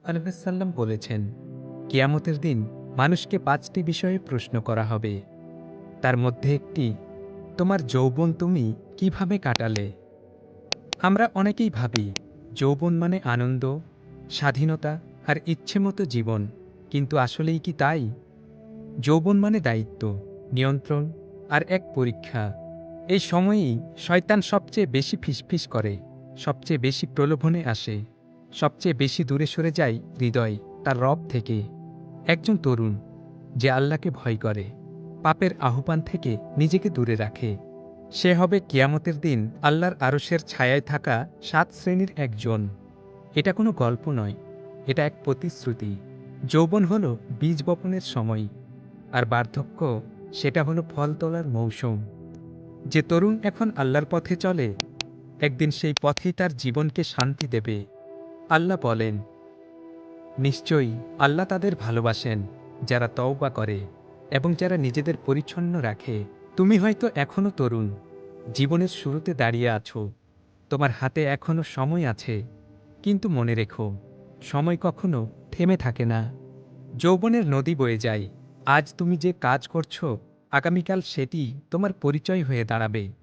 আলাইহিস বলেছেন, কিয়ামতের দিন মানুষকে ৫টি বিষয়ে প্রশ্ন করা হবে। তার মধ্যে একটি, তোমার যৌবন তুমি কিভাবে কাটালে? আমরা অনেকেই ভাবি যৌবন মানে আনন্দ, স্বাধীনতা আর ইচ্ছেমতো জীবন। কিন্তু আসলেই কি তাই? যৌবন মানে দায়িত্ব, নিয়ন্ত্রণ আর এক পরীক্ষা। এই সময়েই শয়তান সবচেয়ে বেশি ফিসফিস করে, সবচেয়ে বেশি প্রলোভনে আসে, সবচেয়ে বেশি দূরে সরে যায় হৃদয় তার রব থেকে। একজন তরুণ যে আল্লাহকে ভয় করে, পাপের আহ্বান থেকে নিজেকে দূরে রাখে, সে হবে কিয়ামতের দিন আল্লাহর আরশের ছায়ায় থাকা ৭ শ্রেণীর একজন। এটা কোনো গল্প নয়, এটা এক প্রতিশ্রুতি। যৌবন হল বীজ বপনের সময়, আর বার্ধক্য সেটা হলো ফল তোলার মৌসুম। যে তরুণ এখন আল্লাহর পথে চলে, একদিন সেই পথেই তার জীবনকে শান্তি দেবে। আল্লাহ বলেন, নিশ্চয়ই আল্লাহ তাদের ভালোবাসেন যারা তওবা করে এবং যারা নিজেদের পরিচ্ছন্ন রাখে। তুমি হয়তো এখনো তরুণ, জীবনের শুরুতে দাঁড়িয়ে আছো, তোমার হাতে এখনো সময় আছে। কিন্তু মনে রেখো, সময় কখনো থেমে থাকে না। যৌবনের নদী বয়ে যায়। আজ তুমি যে কাজ করছো, আগামীকাল সেটি তোমার পরিচয় হয়ে দাঁড়াবে।